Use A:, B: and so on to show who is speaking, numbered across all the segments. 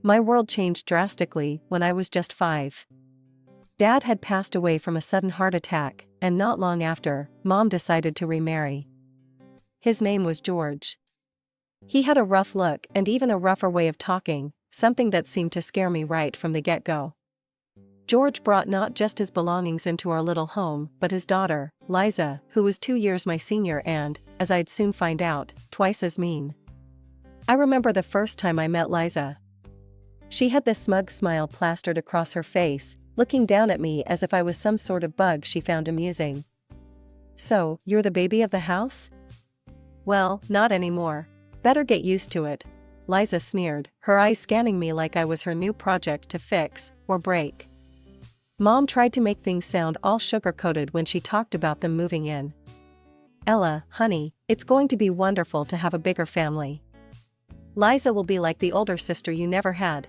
A: My world changed drastically when I was just 5. Dad had passed away from a sudden heart attack, and not long after, Mom decided to remarry. His name was George. He had a rough look and even a rougher way of talking, something that seemed to scare me right from the get-go. George brought not just his belongings into our little home, but his daughter, Liza, who was 2 years my senior and, as I'd soon find out, twice as mean. I remember the first time I met Liza. She had this smug smile plastered across her face, looking down at me as if I was some sort of bug she found amusing. "So, you're the baby of the house?" "Well, not anymore. Better get used to it," Liza sneered, her eyes scanning me like I was her new project to fix or break. Mom tried to make things sound all sugar-coated when she talked about them moving in. "Ella, honey, it's going to be wonderful to have a bigger family. Liza will be like the older sister you never had."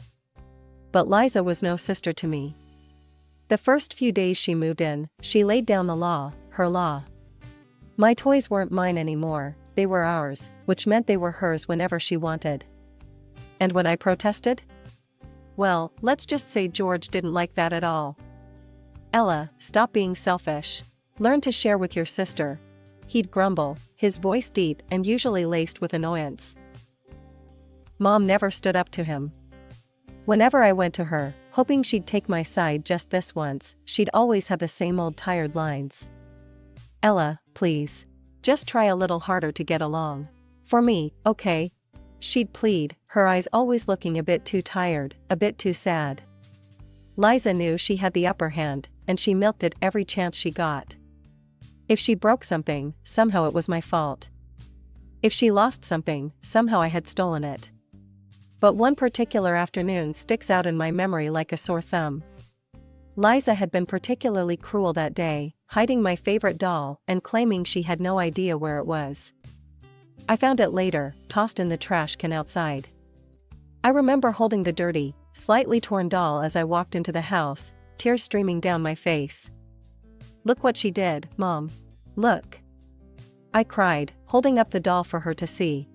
A: But Liza was no sister to me. The first few days she moved in, she laid down the law, her law. My toys weren't mine anymore, they were ours, which meant they were hers whenever she wanted. And when I protested? Well, let's just say George didn't like that at all. "Ella, stop being selfish. Learn to share with your sister," he'd grumble, his voice deep and usually laced with annoyance. Mom never stood up to him. Whenever I went to her, hoping she'd take my side just this once, she'd always have the same old tired lines. "Ella, please. Just try a little harder to get along. For me, okay?" She'd plead, her eyes always looking a bit too tired, a bit too sad. Liza knew she had the upper hand, and she milked it every chance she got. If she broke something, somehow it was my fault. If she lost something, somehow I had stolen it. But one particular afternoon sticks out in my memory like a sore thumb. Liza had been particularly cruel that day, hiding my favorite doll and claiming she had no idea where it was. I found it later, tossed in the trash can outside. I remember holding the dirty, slightly torn doll as I walked into the house, tears streaming down my face. "Look what she did, Mom. Look." I cried, holding up the doll for her to see.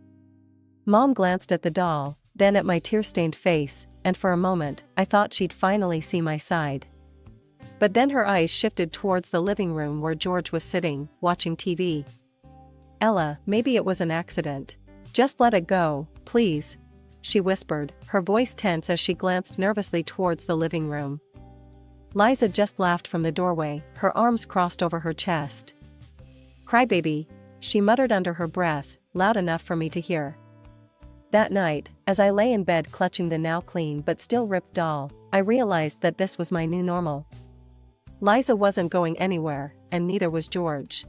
A: Mom glanced at the doll, then at my tear-stained face, and for a moment, I thought she'd finally see my side. But then her eyes shifted towards the living room where George was sitting, watching TV. "Ella, maybe it was an accident. Just let it go, please," she whispered, her voice tense as she glanced nervously towards the living room. Liza just laughed from the doorway, her arms crossed over her chest. "Crybaby," she muttered under her breath, loud enough for me to hear. That night, as I lay in bed clutching the now clean but still ripped doll, I realized that this was my new normal. Liza wasn't going anywhere, and neither was George.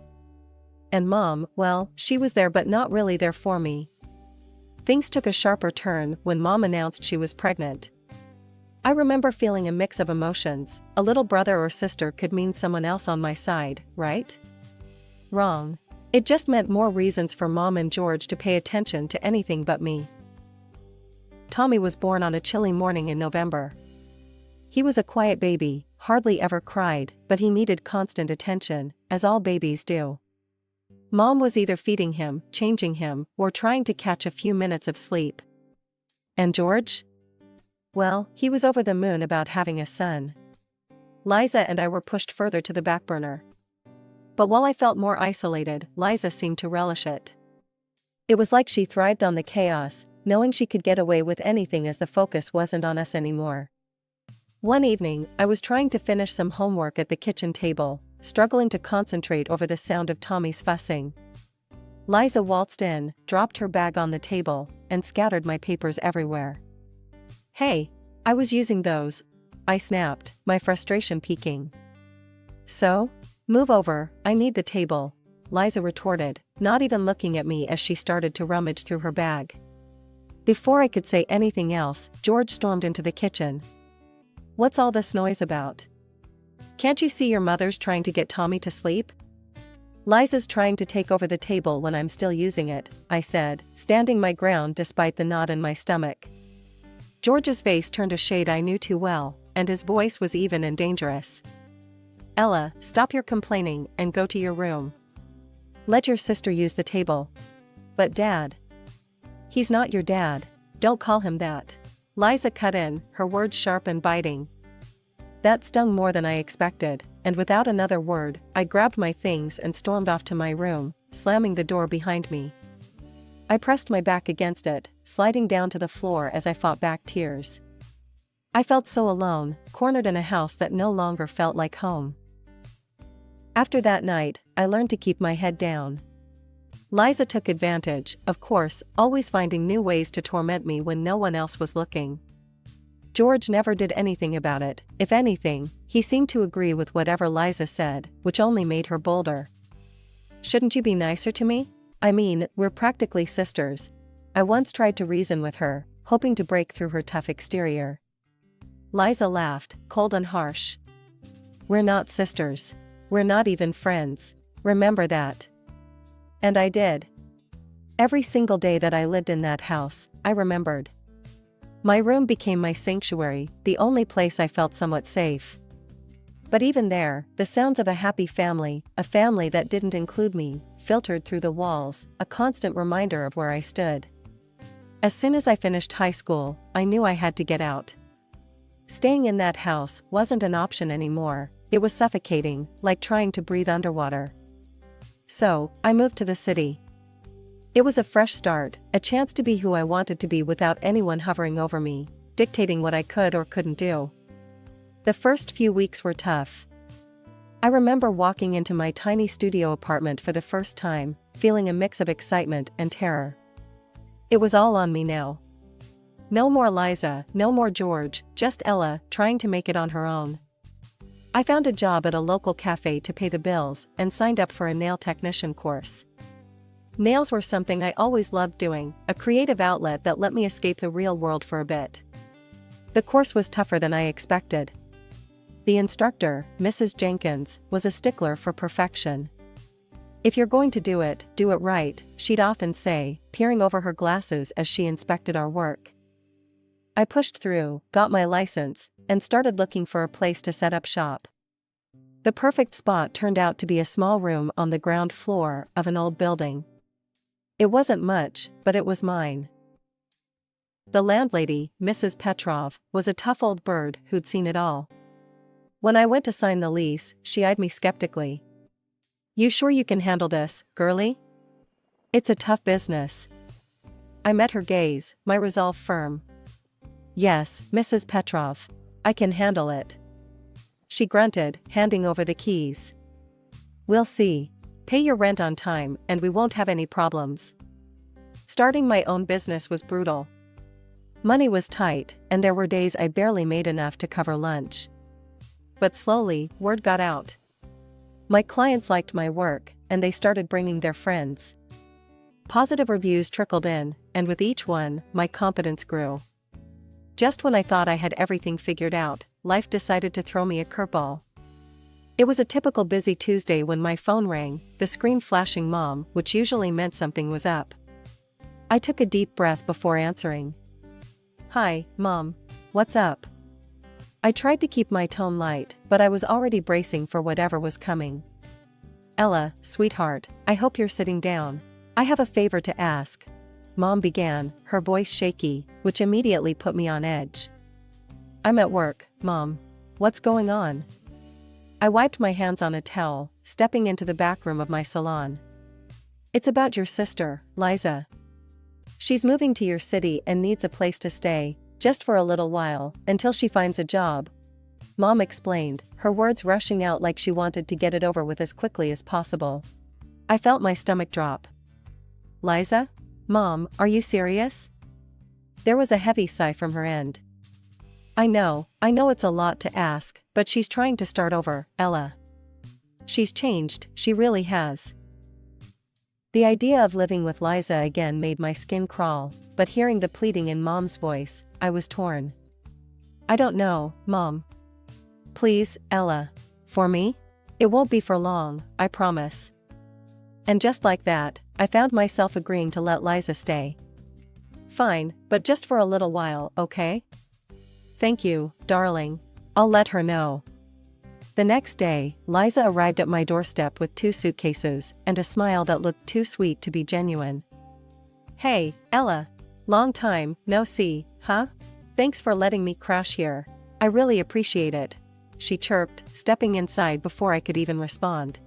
A: And Mom, well, she was there but not really there for me. Things took a sharper turn when Mom announced she was pregnant. I remember feeling a mix of emotions. A little brother or sister could mean someone else on my side, right? Wrong. It just meant more reasons for Mom and George to pay attention to anything but me. Tommy was born on a chilly morning in November. He was a quiet baby, hardly ever cried, but he needed constant attention, as all babies do. Mom was either feeding him, changing him, or trying to catch a few minutes of sleep. And George? Well, he was over the moon about having a son. Liza and I were pushed further to the back burner. But while I felt more isolated, Liza seemed to relish it. It was like she thrived on the chaos, knowing she could get away with anything as the focus wasn't on us anymore. One evening, I was trying to finish some homework at the kitchen table, struggling to concentrate over the sound of Tommy's fussing. Liza waltzed in, dropped her bag on the table, and scattered my papers everywhere. "Hey, I was using those," I snapped, my frustration peaking. "So? Move over, I need the table," Liza retorted, not even looking at me as she started to rummage through her bag. Before I could say anything else, George stormed into the kitchen. "What's all this noise about? Can't you see your mother's trying to get Tommy to sleep?" "Liza's trying to take over the table when I'm still using it," I said, standing my ground despite the knot in my stomach. George's face turned a shade I knew too well, and his voice was even and dangerous. "Ella, stop your complaining and go to your room. Let your sister use the table." "But Dad." "He's not your dad. Don't call him that." Liza cut in, her words sharp and biting. That stung more than I expected, and without another word, I grabbed my things and stormed off to my room, slamming the door behind me. I pressed my back against it, sliding down to the floor as I fought back tears. I felt so alone, cornered in a house that no longer felt like home. After that night, I learned to keep my head down. Liza took advantage, of course, always finding new ways to torment me when no one else was looking. George never did anything about it. If anything, he seemed to agree with whatever Liza said, which only made her bolder. Shouldn't you be nicer to me? I mean, we're practically sisters. I once tried to reason with her, hoping to break through her tough exterior. Liza laughed, cold and harsh. We're not sisters. We're not even friends. Remember that. And I did. Every single day that I lived in that house, I remembered. My room became my sanctuary, the only place I felt somewhat safe. But even there, the sounds of a happy family, a family that didn't include me, filtered through the walls, a constant reminder of where I stood. As soon as I finished high school, I knew I had to get out. Staying in that house wasn't an option anymore. It was suffocating, like trying to breathe underwater. So, I moved to the city. It was a fresh start, a chance to be who I wanted to be without anyone hovering over me, dictating what I could or couldn't do. The first few weeks were tough. I remember walking into my tiny studio apartment for the first time, feeling a mix of excitement and terror. It was all on me now. No more Liza, no more George, just Ella, trying to make it on her own. I found a job at a local cafe to pay the bills and signed up for a nail technician course. Nails were something I always loved doing, a creative outlet that let me escape the real world for a bit. The course was tougher than I expected. The instructor, Mrs. Jenkins, was a stickler for perfection. If you're going to do it right, she'd often say, peering over her glasses as she inspected our work. I pushed through, got my license, and started looking for a place to set up shop. The perfect spot turned out to be a small room on the ground floor of an old building. It wasn't much, but it was mine. The landlady, Mrs. Petrov, was a tough old bird who'd seen it all. When I went to sign the lease, she eyed me skeptically. "You sure you can handle this, girlie? It's a tough business." I met her gaze, my resolve firm. "Yes, Mrs. Petrov. I can handle it." She grunted, handing over the keys. "We'll see. Pay your rent on time and we won't have any problems." Starting my own business was brutal. Money was tight, and there were days I barely made enough to cover lunch. But slowly, word got out. My clients liked my work, and they started bringing their friends. Positive reviews trickled in, and with each one, my confidence grew. Just when I thought I had everything figured out, life decided to throw me a curveball. It was a typical busy Tuesday when my phone rang, the screen flashing Mom, which usually meant something was up. I took a deep breath before answering. "Hi, Mom. What's up?" I tried to keep my tone light, but I was already bracing for whatever was coming. "Ella, sweetheart, I hope you're sitting down. I have a favor to ask," Mom began, her voice shaky, which immediately put me on edge. "I'm at work, Mom. What's going on?" I wiped my hands on a towel, stepping into the back room of my salon. "It's about your sister, Liza. She's moving to your city and needs a place to stay, just for a little while, until she finds a job," Mom explained, her words rushing out like she wanted to get it over with as quickly as possible. I felt my stomach drop. "Liza? Mom, are you serious?" There was a heavy sigh from her end. I know it's a lot to ask, but she's trying to start over, Ella. She's changed, she really has." The idea of living with Liza again made my skin crawl, but hearing the pleading in Mom's voice, I was torn. "I don't know, Mom. Please, Ella. For me? It won't be for long, I promise." And just like that, I found myself agreeing to let Liza stay. "Fine, but just for a little while, okay?" "Thank you, darling. I'll let her know." The next day, Liza arrived at my doorstep with 2 suitcases and a smile that looked too sweet to be genuine. "Hey, Ella. Long time, no see, huh? Thanks for letting me crash here. I really appreciate it, she chirped, stepping inside before I could even respond.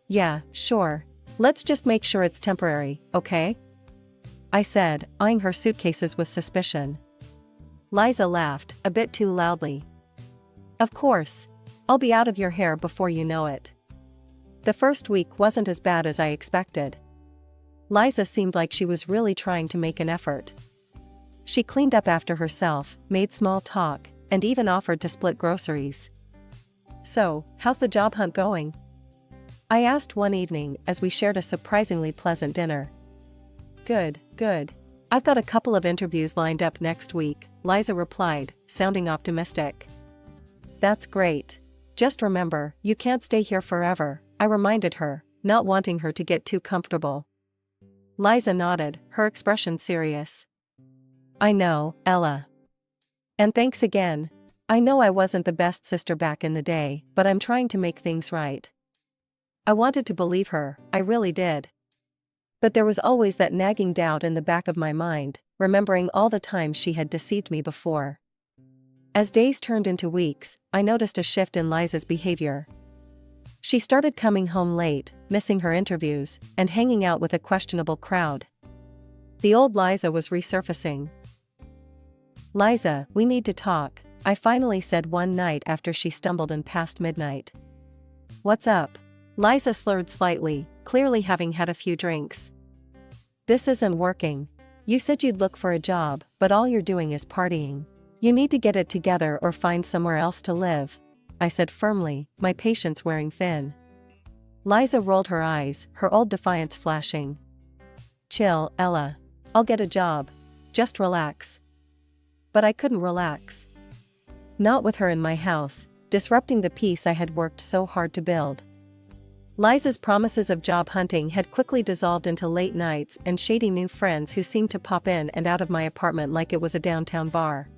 A: Yeah, sure. Let's just make sure it's temporary, okay? I said, eyeing her suitcases with suspicion. Liza laughed, a bit too loudly. Of course. I'll be out of your hair before you know it. The first week wasn't as bad as I expected. Liza seemed like she was really trying to make an effort. She cleaned up after herself, made small talk, and even offered to split groceries. So, how's the job hunt going? I asked one evening as we shared a surprisingly pleasant dinner. Good, good. I've got a couple of interviews lined up next week, Liza replied, sounding optimistic. That's great. Just remember, you can't stay here forever, I reminded her, not wanting her to get too comfortable. Liza nodded, her expression serious. I know, Ella. And thanks again. I know I wasn't the best sister back in the day, but I'm trying to make things right. I wanted to believe her, I really did. But there was always that nagging doubt in the back of my mind, remembering all the times she had deceived me before. As days turned into weeks, I noticed a shift in Liza's behavior. She started coming home late, missing her interviews, and hanging out with a questionable crowd. The old Liza was resurfacing. Liza, we need to talk, I finally said one night after she stumbled in past midnight. What's up? Liza slurred slightly, clearly having had a few drinks. This isn't working. You said you'd look for a job, but all you're doing is partying. You need to get it together or find somewhere else to live, I said firmly, my patience wearing thin. Liza rolled her eyes, her old defiance flashing. Chill, Ella. I'll get a job. Just relax. But I couldn't relax. Not with her in my house, disrupting the peace I had worked so hard to build. Liza's promises of job hunting had quickly dissolved into late nights and shady new friends who seemed to pop in and out of my apartment like it was a downtown bar.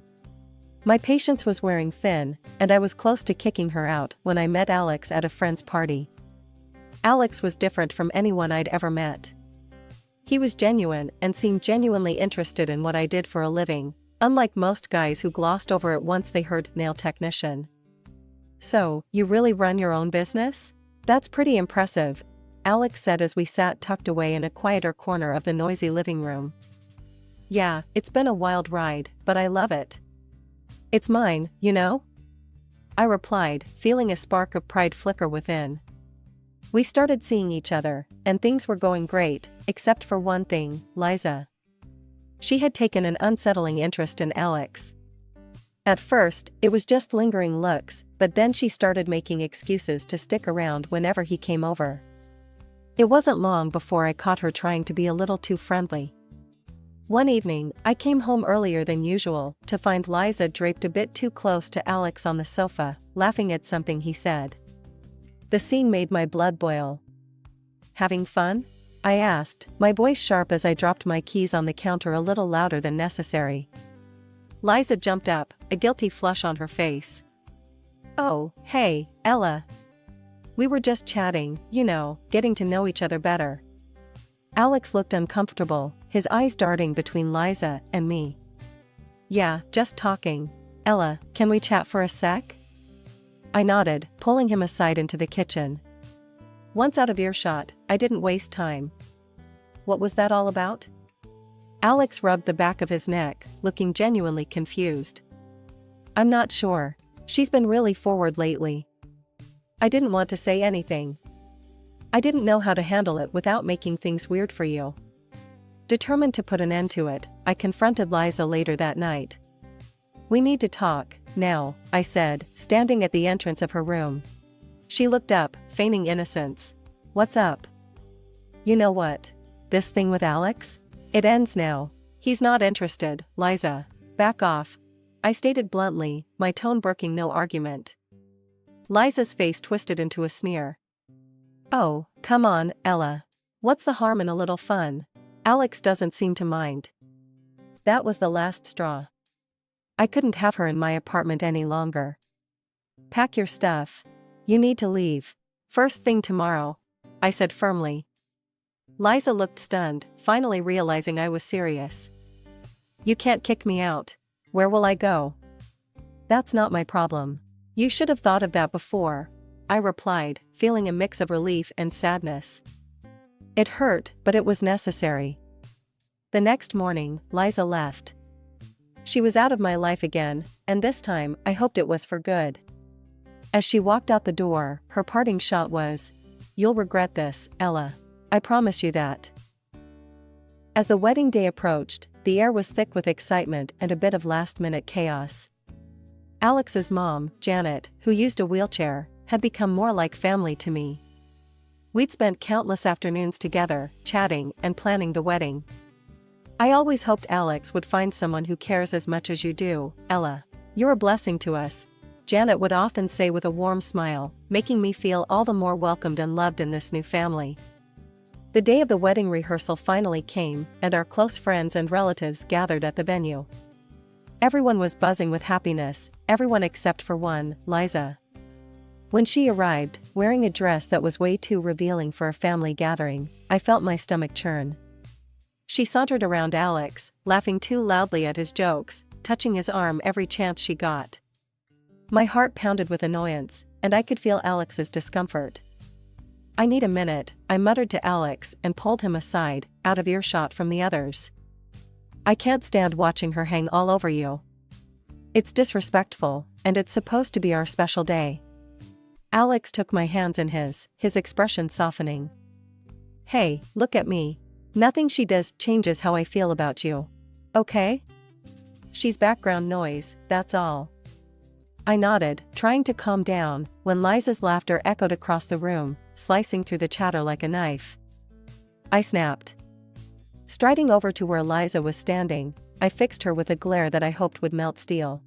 A: My patience was wearing thin, and I was close to kicking her out when I met Alex at a friend's party. Alex was different from anyone I'd ever met. He was genuine and seemed genuinely interested in what I did for a living, unlike most guys who glossed over it once they heard nail technician. So, you really run your own business? That's pretty impressive, Alex said as we sat tucked away in a quieter corner of the noisy living room. Yeah, it's been a wild ride, but I love it. It's mine, you know? I replied, feeling a spark of pride flicker within. We started seeing each other, and things were going great, except for one thing, Liza. She had taken an unsettling interest in Alex. At first, it was just lingering looks, but then she started making excuses to stick around whenever he came over. It wasn't long before I caught her trying to be a little too friendly. One evening, I came home earlier than usual to find Liza draped a bit too close to Alex on the sofa, laughing at something he said. The scene made my blood boil. Having fun? I asked, my voice sharp as I dropped my keys on the counter a little louder than necessary. Liza jumped up, a guilty flush on her face. Oh, hey, Ella. We were just chatting, you know, getting to know each other better. Alex looked uncomfortable, his eyes darting between Liza and me. Yeah, just talking. Ella, can we chat for a sec? I nodded, pulling him aside into the kitchen. Once out of earshot, I didn't waste time. What was that all about? Alex rubbed the back of his neck, looking genuinely confused. I'm not sure. She's been really forward lately. I didn't want to say anything. I didn't know how to handle it without making things weird for you. Determined to put an end to it, I confronted Liza later that night. We need to talk, now, I said, standing at the entrance of her room. She looked up, feigning innocence. What's up? You know what? This thing with Alex? It ends now. He's not interested, Liza. Back off. I stated bluntly, my tone broking no argument. Liza's face twisted into a sneer. Oh, come on, Ella. What's the harm in a little fun? Alex doesn't seem to mind. That was the last straw. I couldn't have her in my apartment any longer. Pack your stuff. You need to leave. First thing tomorrow, I said firmly. Liza looked stunned, finally realizing I was serious. You can't kick me out. Where will I go? That's not my problem. You should have thought of that before, I replied, feeling a mix of relief and sadness. It hurt, but it was necessary. The next morning, Liza left. She was out of my life again, and this time I hoped it was for good. As she walked out the door, her parting shot was, "You'll regret this, Ella. I promise you that." As the wedding day approached, the air was thick with excitement and a bit of last-minute chaos. Alex's mom, Janet, who used a wheelchair, had become more like family to me. We'd spent countless afternoons together, chatting and planning the wedding. "I always hoped Alex would find someone who cares as much as you do, Ella. You're a blessing to us," Janet would often say with a warm smile, making me feel all the more welcomed and loved in this new family. The day of the wedding rehearsal finally came, and our close friends and relatives gathered at the venue. Everyone was buzzing with happiness, everyone except for one, Liza. When she arrived, wearing a dress that was way too revealing for a family gathering, I felt my stomach churn. She sauntered around Alex, laughing too loudly at his jokes, touching his arm every chance she got. My heart pounded with annoyance, and I could feel Alex's discomfort. "I need a minute," I muttered to Alex and pulled him aside, out of earshot from the others. "I can't stand watching her hang all over you. It's disrespectful, and it's supposed to be our special day." Alex took my hands in his expression softening. "Hey, look at me. Nothing she does changes how I feel about you. Okay? She's background noise, that's all." I nodded, trying to calm down, when Liza's laughter echoed across the room, slicing through the chatter like a knife. I snapped. Striding over to where Liza was standing, I fixed her with a glare that I hoped would melt steel.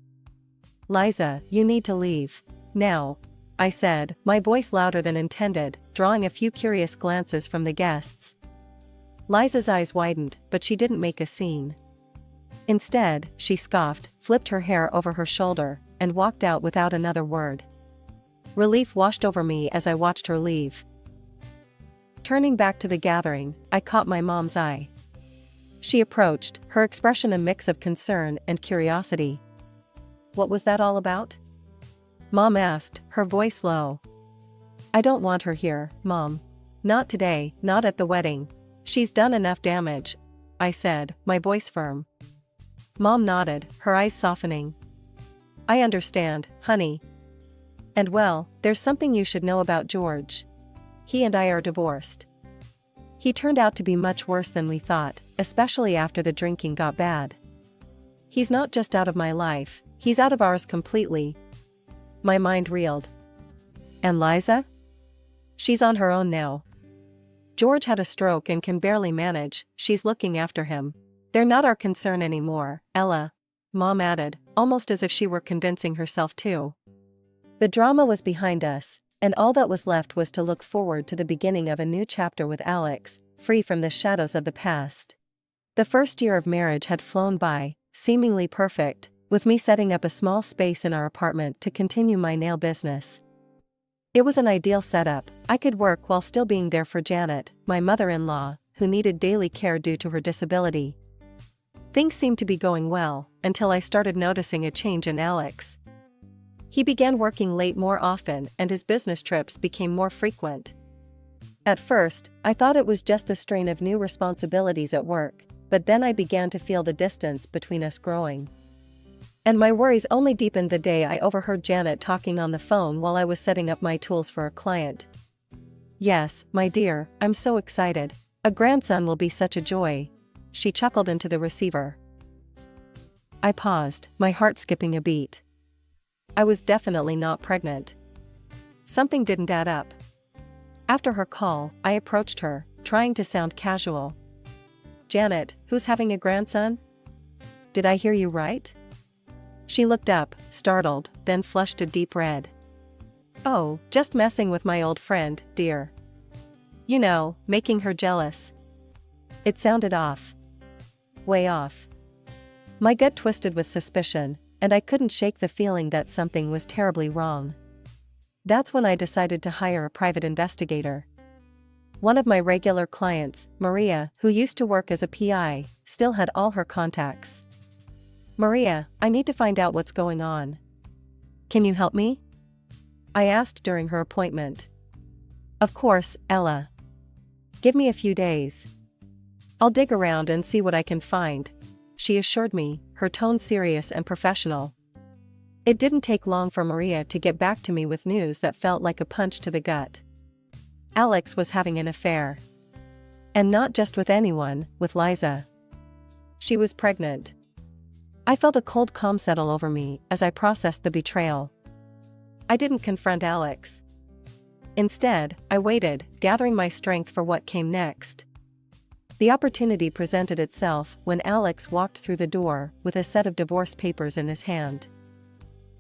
A: "Liza, you need to leave. Now," I said, my voice louder than intended, drawing a few curious glances from the guests. Liza's eyes widened, but she didn't make a scene. Instead, she scoffed, flipped her hair over her shoulder, and walked out without another word. Relief washed over me as I watched her leave. Turning back to the gathering, I caught my mom's eye. She approached, her expression a mix of concern and curiosity. "What was that all about?" Mom asked, her voice low. "I don't want her here, Mom. Not today, not at the wedding. She's done enough damage," I said, my voice firm. Mom nodded, her eyes softening. "I understand, honey. And well, there's something you should know about George. He and I are divorced. He turned out to be much worse than we thought, especially after the drinking got bad. He's not just out of my life, he's out of ours completely." My mind reeled. "And Liza? She's on her own now. George had a stroke and can barely manage, she's looking after him. They're not our concern anymore, Ella," Mom added, almost as if she were convincing herself too. The drama was behind us, and all that was left was to look forward to the beginning of a new chapter with Alex, free from the shadows of the past. The first year of marriage had flown by, seemingly perfect, with me setting up a small space in our apartment to continue my nail business. It was an ideal setup. I could work while still being there for Janet, my mother-in-law, who needed daily care due to her disability. Things seemed to be going well, until I started noticing a change in Alex. He began working late more often and his business trips became more frequent. At first, I thought it was just the strain of new responsibilities at work, but then I began to feel the distance between us growing. And my worries only deepened the day I overheard Janet talking on the phone while I was setting up my tools for a client. "Yes, my dear, I'm so excited. A grandson will be such a joy," she chuckled into the receiver. I paused, my heart skipping a beat. I was definitely not pregnant. Something didn't add up. After her call, I approached her, trying to sound casual. "Janet, who's having a grandson? Did I hear you right?" She looked up, startled, then flushed a deep red. "Oh, just messing with my old friend, dear. You know, making her jealous." It sounded off. Way off. My gut twisted with suspicion, and I couldn't shake the feeling that something was terribly wrong. That's when I decided to hire a private investigator. One of my regular clients, Maria, who used to work as a PI, still had all her contacts. Maria, I need to find out what's going on. Can you help me? I asked during her appointment. Of course, Ella. Give me a few days. I'll dig around and see what I can find, she assured me, her tone serious and professional. It didn't take long for Maria to get back to me with news that felt like a punch to the gut. Alex was having an affair. And not just with anyone, with Liza. She was pregnant. I felt a cold calm settle over me as I processed the betrayal. I didn't confront Alex. Instead, I waited, gathering my strength for what came next. The opportunity presented itself when Alex walked through the door with a set of divorce papers in his hand.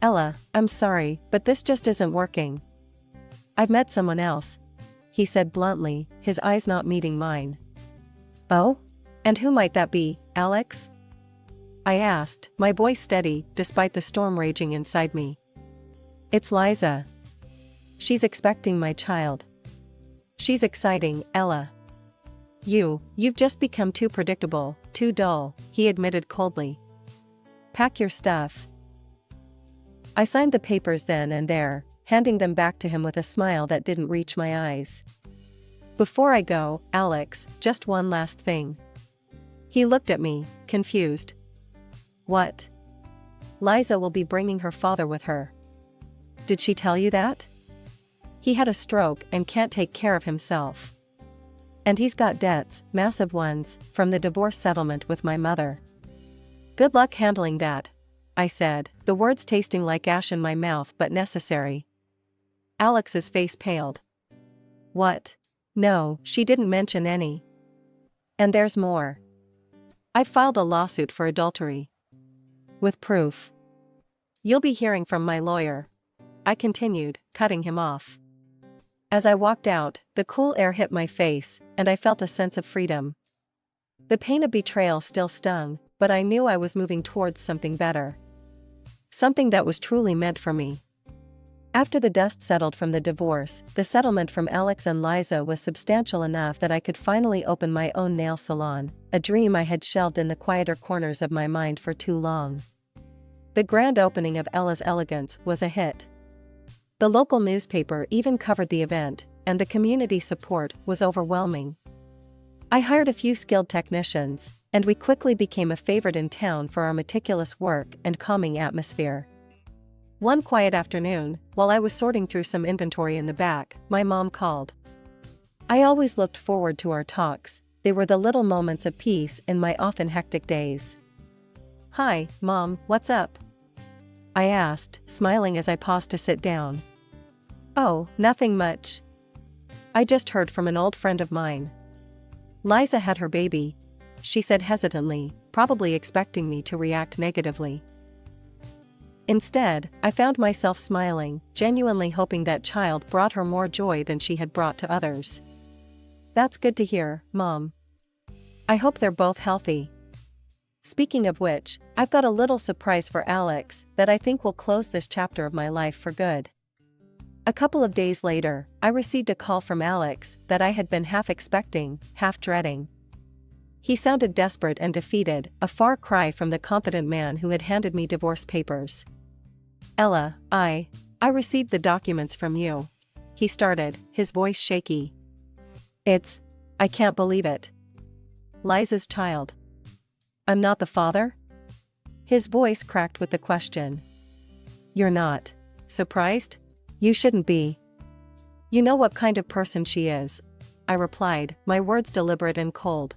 A: Ella, I'm sorry, but this just isn't working. I've met someone else, he said bluntly, his eyes not meeting mine. Oh? And who might that be, Alex? I asked, my voice steady, despite the storm raging inside me. It's Liza. She's expecting my child. She's exciting, Ella. You've just become too predictable, too dull, he admitted coldly. Pack your stuff. I signed the papers then and there, handing them back to him with a smile that didn't reach my eyes. Before I go, Alex, just one last thing. He looked at me, confused. What? Liza will be bringing her father with her. Did she tell you that? He had a stroke and can't take care of himself. And he's got debts, massive ones, from the divorce settlement with my mother. Good luck handling that, I said, the words tasting like ash in my mouth but necessary. Alex's face paled. What? No, she didn't mention any. And there's more. I filed a lawsuit for adultery. With proof. You'll be hearing from my lawyer, I continued, cutting him off. As I walked out, the cool air hit my face, and I felt a sense of freedom. The pain of betrayal still stung, but I knew I was moving towards something better. Something that was truly meant for me. After the dust settled from the divorce, the settlement from Alex and Liza was substantial enough that I could finally open my own nail salon, a dream I had shelved in the quieter corners of my mind for too long. The grand opening of Ella's Elegance was a hit. The local newspaper even covered the event, and the community support was overwhelming. I hired a few skilled technicians, and we quickly became a favorite in town for our meticulous work and calming atmosphere. One quiet afternoon, while I was sorting through some inventory in the back, my mom called. I always looked forward to our talks, they were the little moments of peace in my often hectic days. Hi, Mom, what's up? I asked, smiling as I paused to sit down. Oh, nothing much. I just heard from an old friend of mine. Liza had her baby, she said hesitantly, probably expecting me to react negatively. Instead, I found myself smiling, genuinely hoping that child brought her more joy than she had brought to others. That's good to hear, Mom. I hope they're both healthy. Speaking of which, I've got a little surprise for Alex that I think will close this chapter of my life for good. A couple of days later, I received a call from Alex that I had been half expecting, half dreading. He sounded desperate and defeated, a far cry from the confident man who had handed me divorce papers. Ella, I received the documents from you. He started, his voice shaky. I can't believe it. Liza's child. I'm not the father? His voice cracked with the question. You're not surprised? You shouldn't be. You know what kind of person she is, I replied, my words deliberate and cold.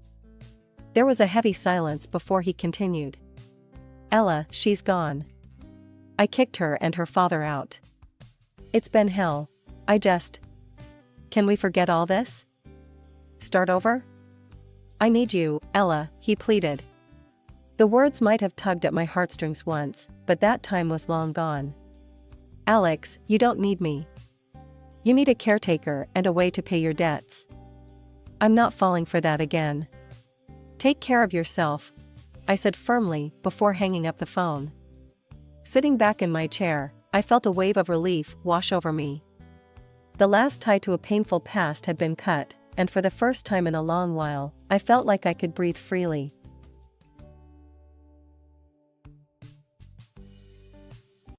A: There was a heavy silence before he continued. Ella, she's gone. I kicked her and her father out. It's been hell. Can we forget all this? Start over? I need you, Ella, he pleaded. The words might have tugged at my heartstrings once, but that time was long gone. Alex, you don't need me. You need a caretaker and a way to pay your debts. I'm not falling for that again. Take care of yourself, I said firmly, before hanging up the phone. Sitting back in my chair, I felt a wave of relief wash over me. The last tie to a painful past had been cut, and for the first time in a long while, I felt like I could breathe freely.